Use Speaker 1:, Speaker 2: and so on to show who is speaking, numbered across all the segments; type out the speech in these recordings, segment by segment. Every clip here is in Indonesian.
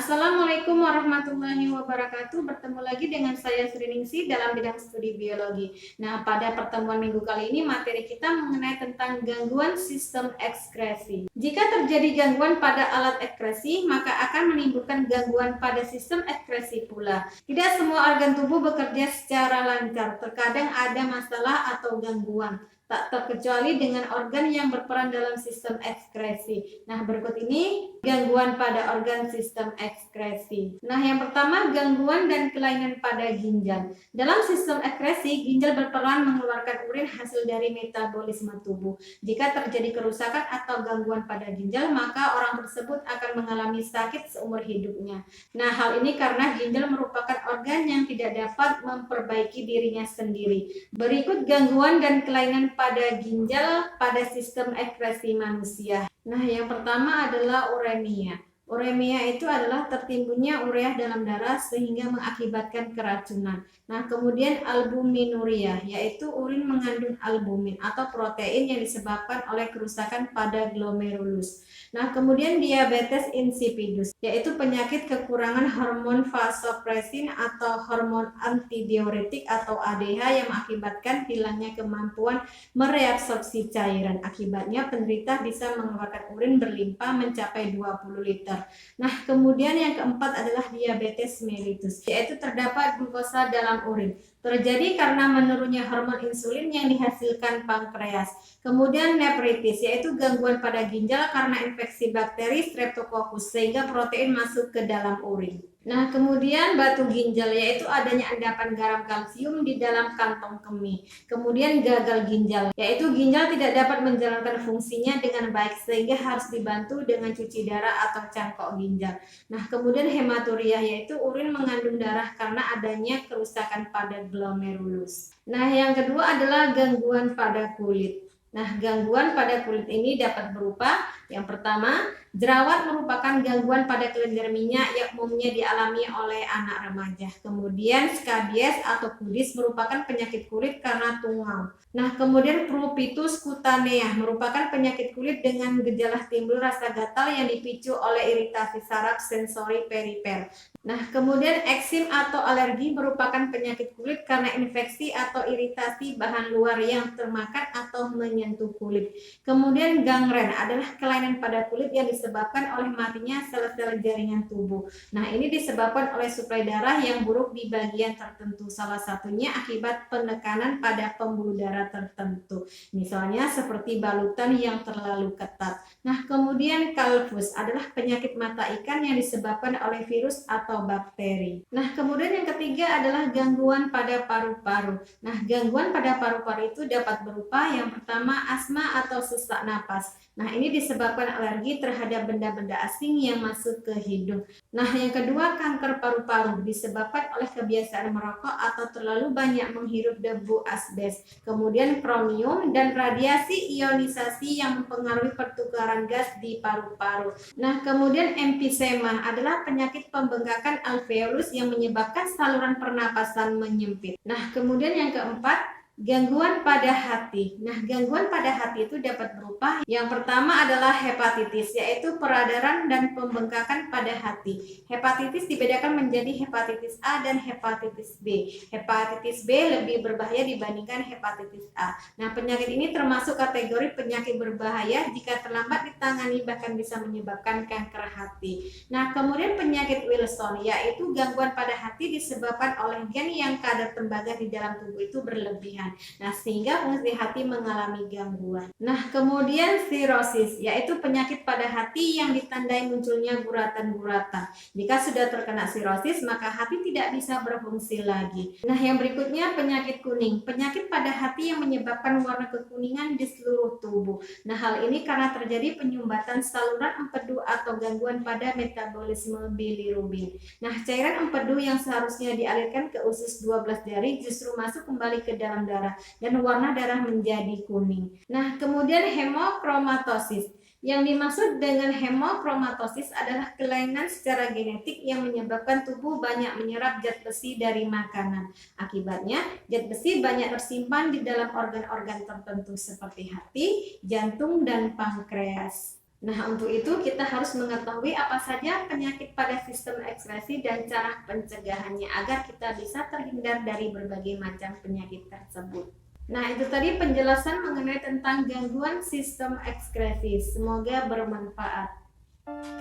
Speaker 1: Assalamualaikum warahmatullahi wabarakatuh. Bertemu lagi dengan saya Sri Ningsi dalam bidang studi biologi. Nah, pada pertemuan minggu kali ini materi kita mengenai tentang gangguan sistem ekskresi. Jika terjadi gangguan pada alat ekskresi, maka akan menimbulkan gangguan pada sistem ekskresi pula. Tidak semua organ tubuh bekerja secara lancar. Terkadang ada masalah atau gangguan. Tak terkecuali dengan organ yang berperan dalam sistem ekskresi. Nah, berikut ini gangguan pada organ sistem ekskresi. Nah, yang pertama gangguan dan kelainan pada ginjal. Dalam sistem ekskresi, ginjal berperan mengeluarkan urin hasil dari metabolisme tubuh. Jika terjadi kerusakan atau gangguan pada ginjal, maka orang tersebut akan mengalami sakit seumur hidupnya. Nah, hal ini karena ginjal merupakan organ yang tidak dapat memperbaiki dirinya sendiri. Berikut gangguan dan kelainan pada ginjal pada sistem ekskresi manusia. Nah, yang pertama adalah uremia. Uremia itu adalah tertimbunnya urea dalam darah sehingga mengakibatkan keracunan. Nah, kemudian albuminuria, yaitu urin mengandung albumin atau protein yang disebabkan oleh kerusakan pada glomerulus. Nah, kemudian diabetes insipidus, yaitu penyakit kekurangan hormon vasopresin atau hormon antidiuretik atau ADH yang mengakibatkan hilangnya kemampuan mereabsorpsi cairan. Akibatnya penderita bisa mengeluarkan urin berlimpah mencapai 20 liter. Nah, kemudian yang keempat adalah diabetes mellitus, yaitu terdapat glukosa dalam urin. Terjadi karena menurunnya hormon insulin yang dihasilkan pankreas. Kemudian nefritis, yaitu gangguan pada ginjal karena infeksi bakteri Streptococcus sehingga protein masuk ke dalam urin. Nah, kemudian batu ginjal, yaitu adanya endapan garam kalsium di dalam kantong kemih. Kemudian gagal ginjal, yaitu ginjal tidak dapat menjalankan fungsinya dengan baik sehingga harus dibantu dengan cuci darah atau cangkok ginjal. Nah, kemudian hematuria, yaitu urin mengandung darah karena adanya kerusakan pada glomerulus. Nah, yang kedua adalah gangguan pada kulit. Nah, gangguan pada kulit ini dapat berupa yang pertama, jerawat merupakan gangguan pada kelenjar minyak yang umumnya dialami oleh anak remaja. Kemudian skabies atau kudis merupakan penyakit kulit karena tungau. Nah, kemudian prupitus kutanea merupakan penyakit kulit dengan gejala timbul rasa gatal yang dipicu oleh iritasi saraf sensori perifer. Nah, kemudian eksim atau alergi merupakan penyakit kulit karena infeksi atau iritasi bahan luar yang termakan atau menyentuh kulit. Kemudian gangren adalah kelainan pada kulit yang disebabkan oleh matinya sel-sel jaringan tubuh. Nah, ini disebabkan oleh suplai darah yang buruk di bagian tertentu. Salah satunya akibat penekanan pada pembuluh darah tertentu. Misalnya seperti balutan yang terlalu ketat. Nah, kemudian kalvus adalah penyakit mata ikan yang disebabkan oleh virus atau bakteri. Nah, kemudian yang ketiga adalah gangguan pada paru-paru. Nah, gangguan pada paru-paru itu dapat berupa yang pertama asma atau sesak napas. Nah, ini disebabkan alergi terhadap benda-benda asing yang masuk ke hidung. Nah, yang kedua kanker paru-paru disebabkan oleh kebiasaan merokok atau terlalu banyak menghirup debu asbes. Kemudian kromium dan radiasi ionisasi yang mempengaruhi pertukaran gas di paru-paru. Nah, kemudian emfisema adalah penyakit pembengkakan alveolus yang menyebabkan saluran pernapasan menyempit. Nah, kemudian yang keempat, gangguan pada hati. Nah, gangguan pada hati itu dapat berupa yang pertama adalah hepatitis, yaitu peradaran dan pembengkakan pada hati. Hepatitis dibedakan menjadi hepatitis A dan hepatitis B. Hepatitis B lebih berbahaya dibandingkan hepatitis A. Nah, penyakit ini termasuk kategori penyakit berbahaya jika terlambat ditangani bahkan bisa menyebabkan kanker hati. Nah, kemudian penyakit Wilson, yaitu gangguan pada hati disebabkan oleh gen yang kadar tembaga di dalam tubuh itu berlebihan. Nah, sehingga fungsi hati mengalami gangguan. Nah, kemudian sirosis, yaitu penyakit pada hati yang ditandai munculnya guratan-guratan. Jika sudah terkena sirosis, maka hati tidak bisa berfungsi lagi. Nah, yang berikutnya penyakit kuning. Penyakit pada hati yang menyebabkan warna kekuningan di seluruh tubuh. Nah, hal ini karena terjadi penyumbatan saluran empedu atau gangguan pada metabolisme bilirubin. Nah, cairan empedu yang seharusnya dialirkan ke usus 12 jari justru masuk kembali ke dalam darah dan warna darah menjadi kuning. Nah, kemudian hemochromatosis. Yang dimaksud dengan hemochromatosis adalah kelainan secara genetik yang menyebabkan tubuh banyak menyerap zat besi dari makanan. Akibatnya, zat besi banyak tersimpan di dalam organ-organ tertentu seperti hati, jantung, dan pankreas. Nah, untuk itu kita harus mengetahui apa saja penyakit pada sistem ekskresi dan cara pencegahannya agar kita bisa terhindar dari berbagai macam penyakit tersebut. Nah, itu tadi penjelasan mengenai tentang gangguan sistem ekskresi. Semoga bermanfaat.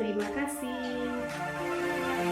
Speaker 1: Terima kasih.